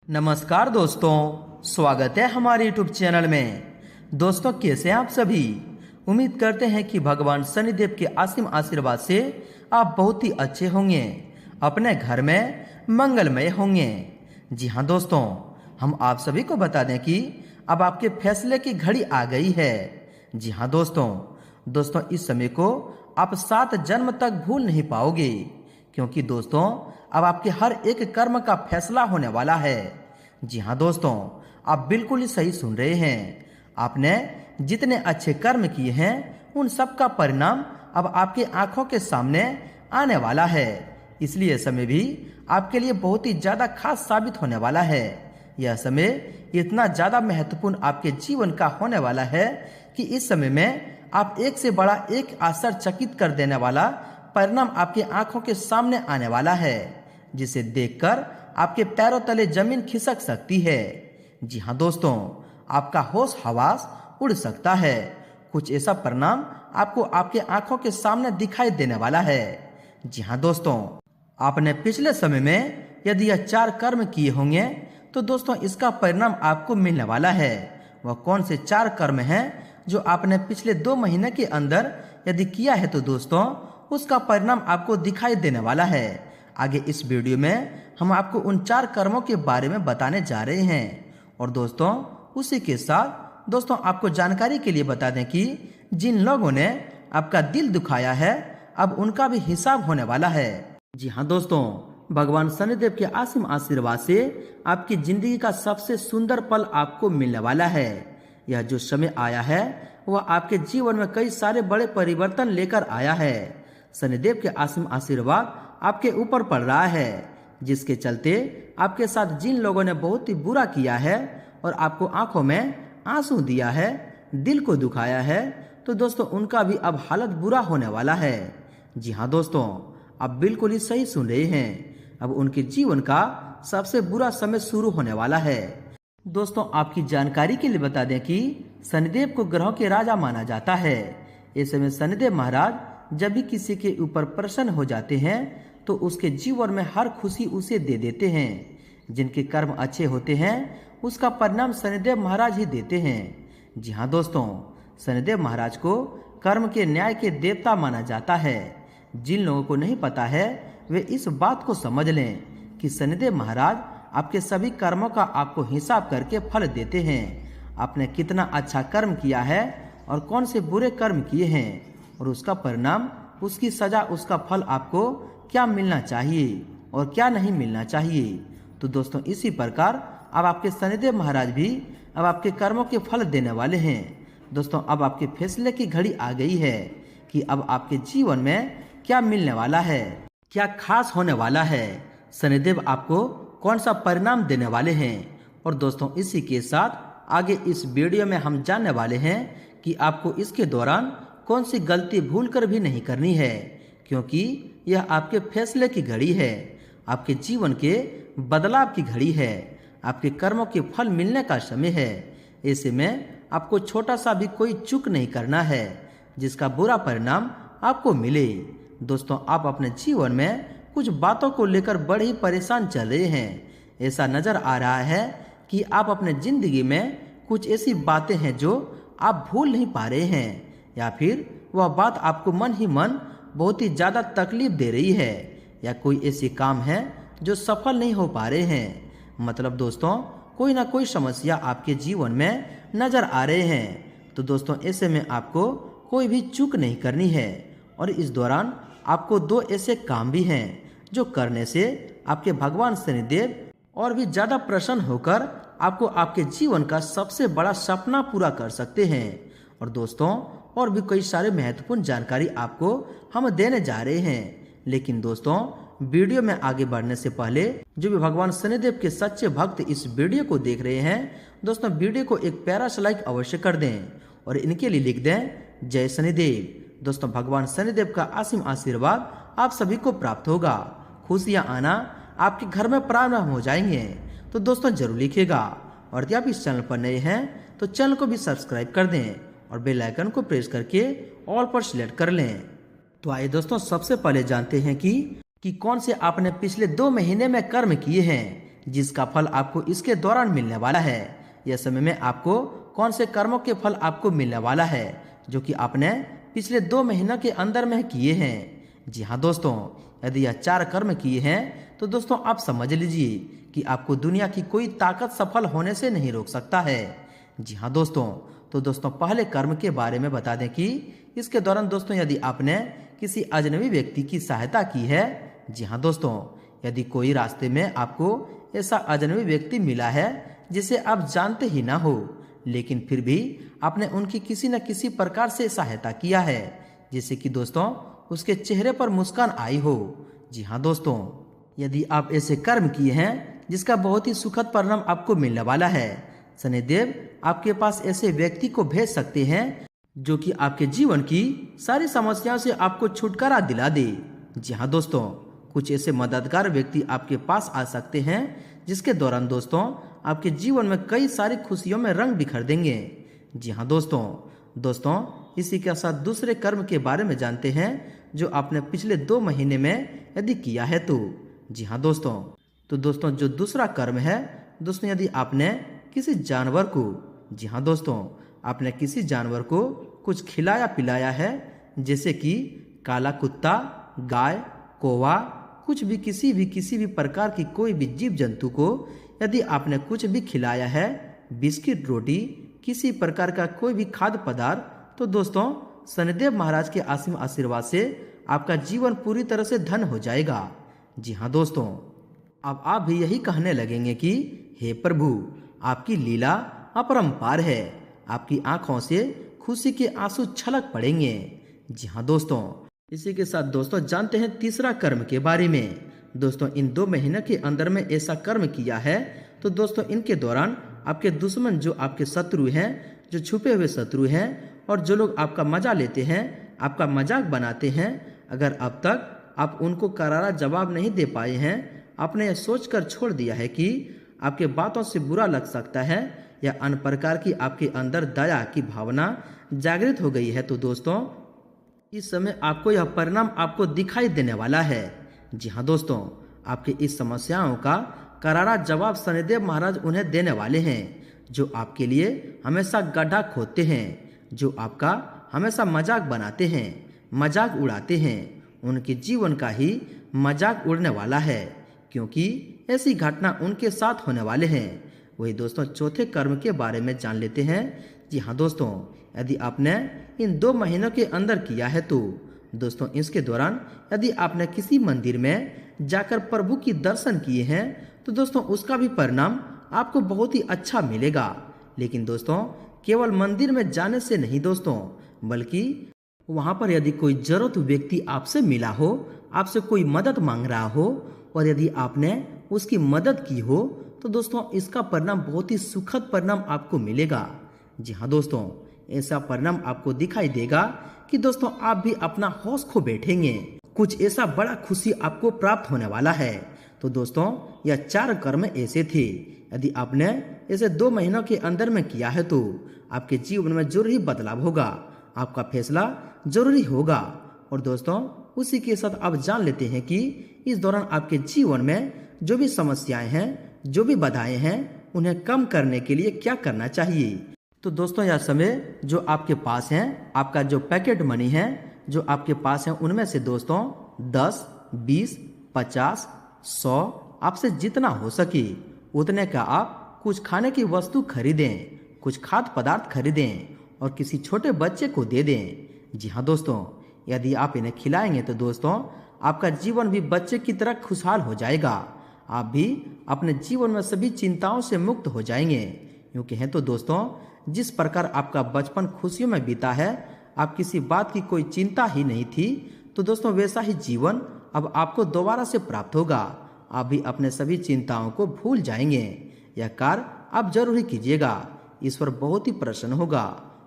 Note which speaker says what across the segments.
Speaker 1: नमस्कार दोस्तों, स्वागत है हमारे YouTube चैनल में। दोस्तों, कैसे हैं आप सभी। उम्मीद करते हैं कि भगवान शनिदेव के असीम आशीर्वाद से आप बहुत ही अच्छे होंगे, अपने घर में मंगलमय होंगे। जी हाँ दोस्तों, हम आप सभी को बता दें कि अब आपके फैसले की घड़ी आ गई है। जी हाँ दोस्तों, इस समय को आप 7 जन्म तक भूल नहीं पाओगे, क्योंकि दोस्तों अब आपके हर एक कर्म का फैसला होने वाला है। जी हाँ दोस्तों, आप बिल्कुल ही सही सुन रहे हैं। आपने जितने अच्छे कर्म किए हैं उन सब का परिणाम अब आपके आंखों के सामने आने वाला है। इसलिए समय भी आपके लिए बहुत ही ज्यादा खास साबित होने वाला है। यह समय इतना ज्यादा महत्वपूर्ण आपके जीवन का होने वाला है कि इस समय में आप एक से बड़ा एक आश्चर्यचकित कर देने वाला परिणाम आपकी आंखों के सामने आने वाला है, जिसे देखकर आपके पैरों तले जमीन खिसक सकती है। जी हाँ दोस्तों, आपका होश हवास उड़ सकता है। कुछ ऐसा परिणाम आपको आपके आंखों के सामने दिखाई देने वाला है। जी हाँ दोस्तों, आपने पिछले समय में यदि यह 4 कर्म किए होंगे तो दोस्तों इसका परिणाम आपको मिलने वाला है। वह कौन से 4 कर्म हैं जो आपने पिछले 2 महीने के अंदर यदि किया है तो दोस्तों उसका परिणाम आपको दिखाई देने वाला है। आगे इस वीडियो में हम आपको उन 4 कर्मों के बारे में बताने जा रहे हैं। और दोस्तों उसी के साथ दोस्तों आपको जानकारी के लिए बता दें कि जिन लोगों ने आपका दिल दुखाया है अब उनका भी हिसाब होने वाला है। जी हाँ दोस्तों, भगवान शनिदेव के असीम आशीर्वाद से आपकी जिंदगी का सबसे सुंदर पल आपको मिलने वाला है। यह जो समय आया है वह आपके जीवन में कई सारे बड़े परिवर्तन लेकर आया है। शनिदेव के असीम आशीर्वाद आपके ऊपर पड़ रहा है, जिसके चलते आपके साथ जिन लोगों ने बहुत ही बुरा किया है और आपको आंखों में आंसू दिया है, दिल को दुखाया है, तो दोस्तों उनका भी अब हालत बुरा होने वाला है। जी हाँ दोस्तों, आप बिल्कुल ही सही सुन रहे हैं। अब उनके जीवन का सबसे बुरा समय शुरू होने वाला है। दोस्तों आपकी जानकारी के लिए बता दें कि शनिदेव को ग्रहों के राजा माना जाता है। ऐसे में शनिदेव महाराज जब भी किसी के ऊपर प्रसन्न हो जाते हैं तो उसके जीवन में हर खुशी उसे दे देते हैं। जिनके कर्म अच्छे होते हैं उसका परिणाम शनिदेव महाराज ही देते हैं। जी हाँ दोस्तों, शनिदेव महाराज को कर्म के न्याय के देवता माना जाता है। जिन लोगों को नहीं पता है वे इस बात को समझ लें कि शनिदेव महाराज आपके सभी कर्मों का आपको हिसाब करके फल देते हैं। आपने कितना अच्छा कर्म किया है और कौन से बुरे कर्म किए हैं और उसका परिणाम, उसकी सजा, उसका फल आपको क्या मिलना चाहिए और क्या नहीं मिलना चाहिए। तो दोस्तों इसी प्रकार अब आपके शनिदेव महाराज भी अब आपके कर्मों के फल देने वाले हैं। दोस्तों अब आपके फैसले की घड़ी आ गई है कि अब आपके जीवन में क्या मिलने वाला है, क्या खास होने वाला है, शनिदेव आपको कौन सा परिणाम देने वाले हैं। और दोस्तों इसी के साथ आगे इस वीडियो में हम जानने वाले हैं कि आपको इसके दौरान कौन सी गलती भूलकर भी नहीं करनी है, क्योंकि यह आपके फैसले की घड़ी है, आपके जीवन के बदलाव की घड़ी है, आपके कर्मों के फल मिलने का समय है। ऐसे में आपको छोटा सा भी कोई चूक नहीं करना है जिसका बुरा परिणाम आपको मिले। दोस्तों आप अपने जीवन में कुछ बातों को लेकर बड़े ही परेशान चल रहे हैं। ऐसा नजर आ रहा है कि आप अपने जिंदगी में कुछ ऐसी बातें हैं जो आप भूल नहीं पा रहे हैं, या फिर वह बात आपको मन ही मन बहुत ही ज्यादा तकलीफ दे रही है, या कोई ऐसी काम है जो सफल नहीं हो पा रहे हैं। मतलब दोस्तों कोई ना कोई समस्या आपके जीवन में नजर आ रहे हैं। तो दोस्तों ऐसे में आपको कोई भी चूक नहीं करनी है। और इस दौरान आपको 2 ऐसे काम भी हैं जो करने से आपके भगवान शनिदेव और भी ज्यादा प्रसन्न होकर आपको आपके जीवन का सबसे बड़ा सपना पूरा कर सकते हैं। और दोस्तों और भी कई सारे महत्वपूर्ण जानकारी आपको हम देने जा रहे हैं। लेकिन दोस्तों वीडियो में आगे बढ़ने से पहले जो भी भगवान शनिदेव के सच्चे भक्त इस वीडियो को देख रहे हैं दोस्तों वीडियो को एक प्यारा सा लाइक अवश्य कर दें और इनके लिए लिख दें जय शनिदेव। दोस्तों भगवान शनिदेव का असीम आशीर्वाद आप सभी को प्राप्त होगा, खुशियां आना आपके घर में प्रारंभ हो जाएंगे। तो दोस्तों जरूर लिखिएगा। और यदि आप इस चैनल पर नए हैं तो चैनल को भी सब्सक्राइब कर दें और बेल आइकन को प्रेस करके ऑल पर सिलेक्ट कर लें। तो आइए दोस्तों सबसे पहले जानते हैं कि कौन से आपने पिछले 2 महीने में कर्म किए हैं जिसका फल आपको इसके दौरान मिलने वाला है। यह समय में आपको कौन से कर्मों के फल आपको मिलने वाला है जो कि आपने पिछले 2 महीनों के अंदर में किए हैं। जी हाँ दोस्तों, यदि यह 4 कर्म किए हैं तो दोस्तों आप समझ लीजिए कि आपको दुनिया की कोई ताकत सफल होने से नहीं रोक सकता है। जी हाँ दोस्तों, तो दोस्तों पहले कर्म के बारे में बता दें कि इसके दौरान दोस्तों यदि आपने किसी अजनबी व्यक्ति की सहायता की है। जी हाँ दोस्तों, यदि कोई रास्ते में आपको ऐसा अजनबी व्यक्ति मिला है जिसे आप जानते ही ना हो, लेकिन फिर भी आपने उनकी किसी न किसी प्रकार से सहायता किया है, जिससे कि दोस्तों उसके चेहरे पर मुस्कान आई हो। जी हाँ दोस्तों, यदि आप ऐसे कर्म किए हैं जिसका बहुत ही सुखद परिणाम आपको मिलने वाला है, शनिदेव आपके पास ऐसे व्यक्ति को भेज सकते हैं जो कि आपके जीवन की सारी समस्याओं से आपको छुटकारा दिला दे। जी हाँ दोस्तों, कुछ ऐसे मददगार व्यक्ति आपके पास आ सकते हैं जिसके दौरान दोस्तों आपके जीवन में कई सारी खुशियों में रंग बिखर देंगे। जी हाँ दोस्तों इसी के साथ दूसरे कर्म के बारे में जानते हैं जो आपने पिछले 2 महीने में यदि किया है तो। जी हाँ दोस्तों जो दूसरा कर्म है दोस्तों, यदि आपने किसी जानवर को, जी हाँ दोस्तों, आपने किसी जानवर को कुछ खिलाया पिलाया है, जैसे कि काला कुत्ता, गाय, कौवा, कुछ भी किसी भी प्रकार की कोई भी जीव जंतु को यदि आपने कुछ भी खिलाया है, बिस्किट, रोटी, किसी प्रकार का कोई भी खाद्य पदार्थ, तो दोस्तों शनिदेव महाराज के असीम आशीर्वाद से आपका जीवन पूरी तरह से धन हो जाएगा। जी हाँ दोस्तों, अब आप भी यही कहने लगेंगे कि हे प्रभु, आपकी लीला अपरंपार है, आपकी आंखों से खुशी के आंसू छलक पड़ेंगे। जी हाँ दोस्तों, इसी के साथ दोस्तों जानते हैं तीसरा कर्म के बारे में। दोस्तों इन 2 महीने के अंदर में ऐसा कर्म किया है तो दोस्तों इनके दौरान आपके दुश्मन, जो आपके शत्रु हैं, जो छुपे हुए शत्रु हैं और जो लोग आपका मजा लेते हैं, आपका मजाक बनाते हैं, अगर अब तक आप उनको करारा जवाब नहीं दे पाए हैं, आपने यह सोचकर छोड़ दिया है कि आपके बातों से बुरा लग सकता है या अन्य प्रकार की आपके अंदर दया की भावना जागृत हो गई है, तो दोस्तों इस समय आपको यह परिणाम आपको दिखाई देने वाला है। जी हाँ दोस्तों, आपकी इस समस्याओं का करारा जवाब शनिदेव महाराज उन्हें देने वाले हैं, जो आपके लिए हमेशा गड्ढा खोदते हैं, जो आपका हमेशा मजाक बनाते हैं, मजाक उड़ाते हैं। उनके जीवन का ही मजाक उड़ने वाला है, क्योंकि ऐसी घटना उनके साथ होने वाले हैं। वही दोस्तों चौथे कर्म के बारे में जान लेते हैं। जी हाँ दोस्तों, यदि आपने इन 2 महीनों के अंदर किया है तो दोस्तों इसके दौरान यदि आपने किसी मंदिर में जाकर प्रभु की दर्शन किए हैं तो दोस्तों उसका भी परिणाम आपको बहुत ही अच्छा मिलेगा। लेकिन दोस्तों केवल मंदिर में जाने से नहीं दोस्तों, बल्कि वहां पर यदि कोई जरूरत व्यक्ति आपसे मिला हो, आपसे कोई मदद मांग रहा हो और यदि आपने उसकी मदद की हो तो दोस्तों इसका परिणाम बहुत ही सुखद परिणाम आपको मिलेगा। जी हाँ दोस्तों, ऐसा परिणाम आपको दिखाई देगा कि दोस्तों आप भी अपना होश खो बैठेंगे, कुछ ऐसा बड़ा खुशी आपको प्राप्त होने वाला है। तो दोस्तों यह 4 कर्म ऐसे थे, यदि आपने इसे 2 महीनों के अंदर में किया है तो आपके जीवन में जरूरी बदलाव होगा, आपका फैसला जरूरी होगा। और दोस्तों उसी के साथ आप जान लेते हैं कि इस दौरान आपके जीवन में जो भी समस्याएं हैं, जो भी बाधाएं हैं, उन्हें कम करने के लिए क्या करना चाहिए। तो दोस्तों यह समय जो आपके पास है, आपका जो पैकेट मनी है जो आपके पास है, उनमें से दोस्तों 10, 20, 50, 100 आपसे जितना हो सके उतने का आप कुछ खाने की वस्तु खरीदें, कुछ खाद्य पदार्थ खरीदें और किसी छोटे बच्चे को दे दें। जी हाँ दोस्तों, यदि आप इन्हें खिलाएंगे तो दोस्तों आपका जीवन भी बच्चे की तरह खुशहाल हो जाएगा, आप भी अपने जीवन में सभी चिंताओं से मुक्त हो जाएंगे। यूँ कहें तो दोस्तों जिस प्रकार आपका बचपन खुशियों में बीता है, आप किसी बात की कोई चिंता ही नहीं थी, तो दोस्तों वैसा ही जीवन अब आपको दोबारा से प्राप्त होगा। आप भी अपने सभी चिंताओं को भूल जाएंगे। यह कार्य आप जरूर ही कीजिएगा, ईश्वर बहुत ही प्रसन्न होगा।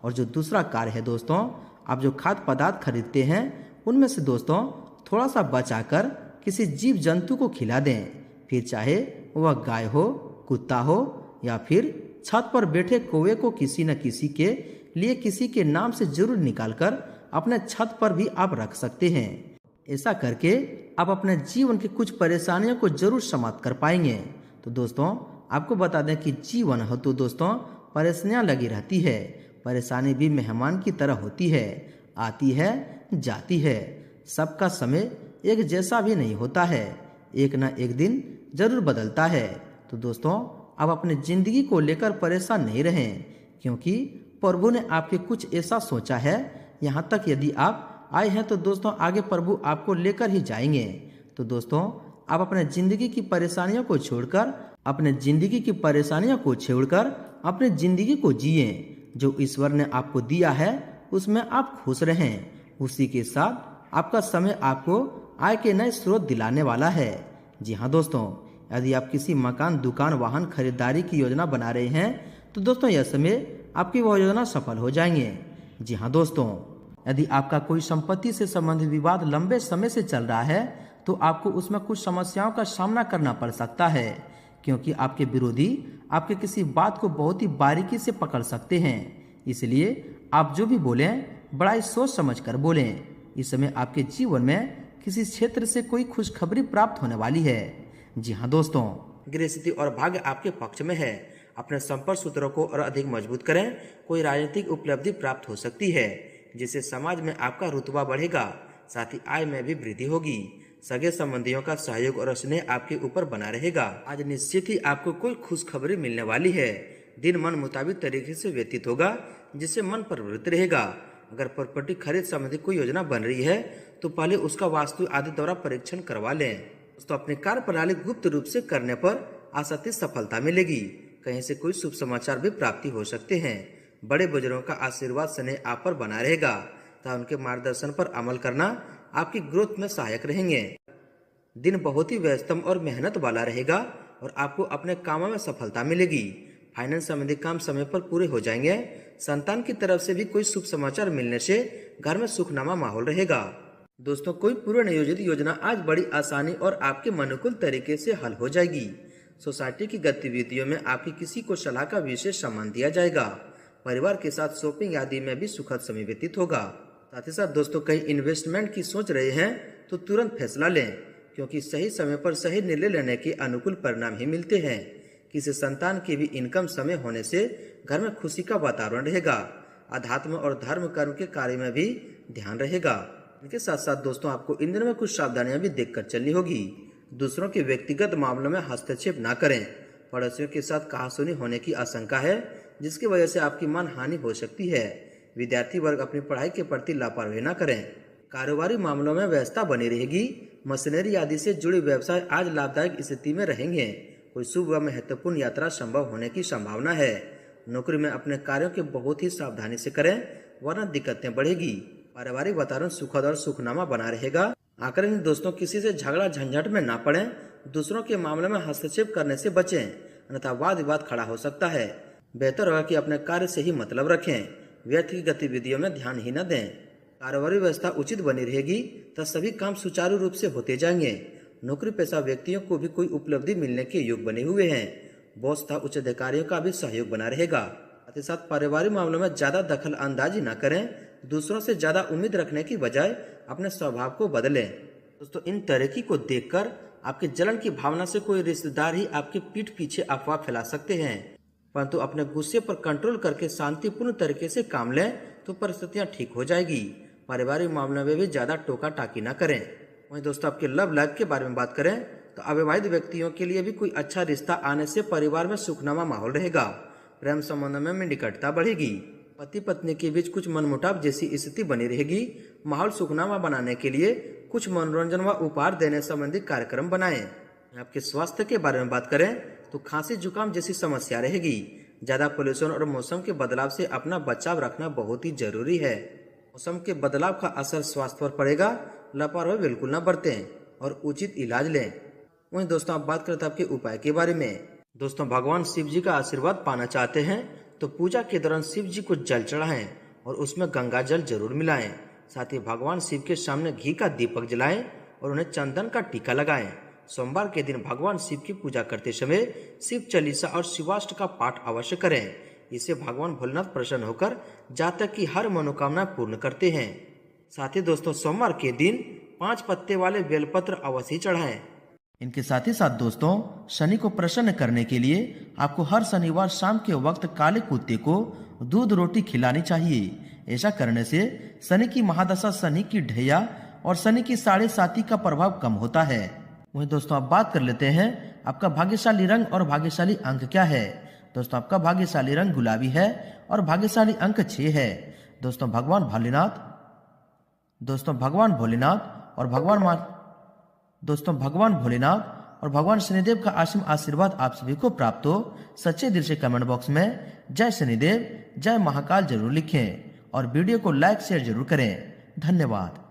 Speaker 1: और जो दूसरा कार्य है दोस्तों, आप जो खाद्य पदार्थ खरीदते हैं उनमें से दोस्तों थोड़ा सा बचाकर किसी जीव जंतु को खिला दें, फिर चाहे वह गाय हो, कुत्ता हो या फिर छत पर बैठे कौवे को किसी न किसी के लिए किसी के नाम से जरूर निकालकर अपने छत पर भी आप रख सकते हैं। ऐसा करके आप अपने जीवन की कुछ परेशानियों को जरूर समाप्त कर पाएंगे। तो दोस्तों आपको बता दें कि जीवन हो तो दोस्तों परेशानियां लगी रहती है। परेशानी भी मेहमान की तरह होती है, आती है जाती है। सबका समय एक जैसा भी नहीं होता है, एक ना एक दिन जरूर बदलता है। तो दोस्तों आप अपनी जिंदगी को लेकर परेशान नहीं रहें, क्योंकि प्रभु ने आपके कुछ ऐसा सोचा है। यहाँ तक यदि आप आए हैं तो दोस्तों आगे प्रभु आपको लेकर ही जाएंगे। तो दोस्तों आप अपने जिंदगी की परेशानियों को छोड़कर अपने जिंदगी को जिए। जो ईश्वर ने आपको दिया है उसमें आप खुश रहें। उसी के साथ आपका समय आपको आय के नए स्रोत दिलाने वाला है। जी हाँ दोस्तों, यदि आप किसी मकान, दुकान, वाहन खरीदारी की योजना बना रहे हैं तो दोस्तों यह समय आपकी वह योजना सफल हो जाएंगे। जी हाँ दोस्तों, यदि आपका कोई संपत्ति से संबंधित विवाद लंबे समय से चल रहा है तो आपको उसमें कुछ समस्याओं का सामना करना पड़ सकता है, क्योंकि आपके विरोधी आपके किसी बात को बहुत ही बारीकी से पकड़ सकते हैं। इसलिए आप जो भी बोलें बड़ा ही सोच समझ कर बोलें। इस समय आपके जीवन में किसी क्षेत्र से कोई खुशखबरी प्राप्त होने वाली है। जी हाँ दोस्तों, गृह स्थिति और भाग्य आपके पक्ष में है। अपने संपर्क सूत्रों को और अधिक मजबूत करें। कोई राजनीतिक उपलब्धि प्राप्त हो सकती है, जिससे समाज में आपका रुतबा बढ़ेगा, साथ ही आय में भी वृद्धि होगी। सगे संबंधियों का सहयोग और स्नेह आपके ऊपर बना रहेगा। आज निश्चित ही आपको कोई खुशखबरी मिलने वाली है। दिन मन मुताबिक तरीके से व्यतीत होगा, जिससे मन प्रवृत्त रहेगा। अगर प्रॉपर्टी खरीद संबंधी कोई योजना बन रही है तो पहले उसका वास्तु आदि द्वारा परीक्षण करवा लें। तो अपनी कार्य प्रणाली गुप्त रूप से करने पर आशातीत सफलता मिलेगी। कहीं से कोई शुभ समाचार भी प्राप्ति हो सकते हैं। बड़े बुजुर्गों का आशीर्वाद स्नेह आप पर बना रहेगा तथा उनके मार्गदर्शन पर अमल करना आपकी ग्रोथ में सहायक रहेंगे। दिन बहुत ही व्यस्तम और मेहनत वाला रहेगा और आपको अपने कामों में सफलता मिलेगी। फाइनेंस संबंधी काम समय पर पूरे हो जाएंगे। संतान की तरफ से भी कोई शुभ समाचार मिलने से घर में सुखनामा माहौल रहेगा। दोस्तों कोई पूर्व नियोजित योजना आज बड़ी आसानी और आपके अनुकूल तरीके से हल हो जाएगी। सोसाइटी की गतिविधियों में आपकी किसी को सलाह का विशेष सम्मान दिया जाएगा। परिवार के साथ शॉपिंग आदि में भी सुखद समय व्यतीत होगा। साथ ही साथ दोस्तों कई इन्वेस्टमेंट की सोच रहे हैं तो तुरंत फैसला लें, क्योंकि सही समय पर सही निर्णय लेने के अनुकूल परिणाम ही मिलते हैं। किसी संतान की भी इनकम समय होने से घर में खुशी का वातावरण रहेगा। अध्यात्म और धर्म कर्म के कार्य में भी ध्यान रहेगा। इनके साथ साथ दोस्तों आपको इन दिनों में कुछ सावधानियां भी देखकर चलनी होगी। दूसरों के व्यक्तिगत मामलों में हस्तक्षेप न करें। पड़ोसियों के साथ कहासुनी होने की आशंका है, जिसकी वजह से आपकी मान हानि हो सकती है। विद्यार्थी वर्ग अपनी पढ़ाई के प्रति लापरवाही न करें। कारोबारी मामलों में व्यस्तता बनी रहेगी। मशीनरी आदि से जुड़े व्यवसाय आज लाभदायक स्थिति में रहेंगे। कोई शुभ व महत्वपूर्ण यात्रा संभव होने की संभावना है। नौकरी में अपने कार्यों के बहुत ही सावधानी से करें, वरना दिक्कतें बढ़ेगी। पारिवारिक वातावरण सुखद और सुखनामा बना रहेगा। आखिर में दोस्तों किसी से झगड़ा झंझट में ना पड़ें। दूसरों के मामले में हस्तक्षेप करने से बचें, अन्यथा वाद विवाद खड़ा हो सकता है। बेहतर होगा कि अपने कार्य से ही मतलब रखें, व्यर्थ की गतिविधियों में ध्यान ही न दें। कारोबारी व्यवस्था उचित बनी रहेगी तो सभी काम सुचारू रूप से होते जाएंगे। नौकरी पेशा व्यक्तियों को भी कोई उपलब्धि मिलने के योग बने हुए हैं। बॉस तथा उच्च अधिकारियों का भी सहयोग बना रहेगा। साथ ही साथ पारिवारिक मामलों में ज्यादा दखल अंदाजी न करें। दूसरों से ज्यादा उम्मीद रखने की बजाय अपने स्वभाव को बदलें। दोस्तों इन तरक्की को देखकर आपके जलन की भावना से कोई रिश्तेदार ही आपके पीठ पीछे अफवाह फैला सकते हैं, परंतु अपने गुस्से पर कंट्रोल करके शांतिपूर्ण तरीके से काम लें तो परिस्थितियां ठीक हो जाएगी। पारिवारिक मामलों में भी ज्यादा टोका टाकी न करें। वहीं दोस्तों आपके लव लाइफ के बारे में बात करें तो अविवाहित व्यक्तियों के लिए भी कोई अच्छा रिश्ता आने से परिवार में सुखनामा माहौल रहेगा। प्रेम संबंध में निकटता बढ़ेगी। पति पत्नी के बीच कुछ मनमुटाव जैसी स्थिति बनी रहेगी। माहौल सुखनामा बनाने के लिए कुछ मनोरंजन व उपहार देने संबंधी कार्यक्रम बनाएं। आपके स्वास्थ्य के बारे में बात करें तो खांसी जुकाम जैसी समस्या रहेगी। ज्यादा पोल्यूशन और मौसम के बदलाव से अपना बचाव रखना बहुत ही जरूरी है। मौसम के बदलाव का असर स्वास्थ्य पर पड़ेगा। लापरवाही बिल्कुल न बरतें और उचित इलाज लें। वहीं दोस्तों आप बात करते हैं आपके उपाय के बारे में। दोस्तों भगवान शिव जी का आशीर्वाद पाना चाहते हैं तो पूजा के दौरान शिव जी को जल चढ़ाएं और उसमें गंगा जल जरूर मिलाएं। साथ ही भगवान शिव के सामने घी का दीपक जलाएं और उन्हें चंदन का टीका लगाएं। सोमवार के दिन भगवान शिव की पूजा करते समय शिव चालीसा और शिवाष्ट का पाठ अवश्य करें। इससे भगवान भोलेनाथ प्रसन्न होकर जातक की हर मनोकामना पूर्ण करते हैं। साथ ही दोस्तों सोमवार के दिन 5 पत्ते वाले बेलपत्र अवश्य चढ़ाएं। इनके साथ ही साथ दोस्तों, शनि को प्रसन्न करने के लिए आपको हर शनिवार शाम के वक्त काले कुत्ते को दूध रोटी खिलानी चाहिए। ऐसा करने से शनि की महादशा, शनि की ढैया और शनि की 7.5 का प्रभाव कम होता है। वहीं दोस्तों अब बात कर लेते हैं आपका भाग्यशाली रंग और भाग्यशाली अंक क्या है। दोस्तों आपका भाग्यशाली रंग गुलाबी है और भाग्यशाली अंक 6 है। दोस्तों भगवान भोलेनाथ और भगवान शनिदेव का असीम आशीर्वाद आप सभी को प्राप्त हो। सच्चे दिल से कमेंट बॉक्स में जय शनिदेव, जय महाकाल जरूर लिखें और वीडियो को लाइक शेयर जरूर करें। धन्यवाद।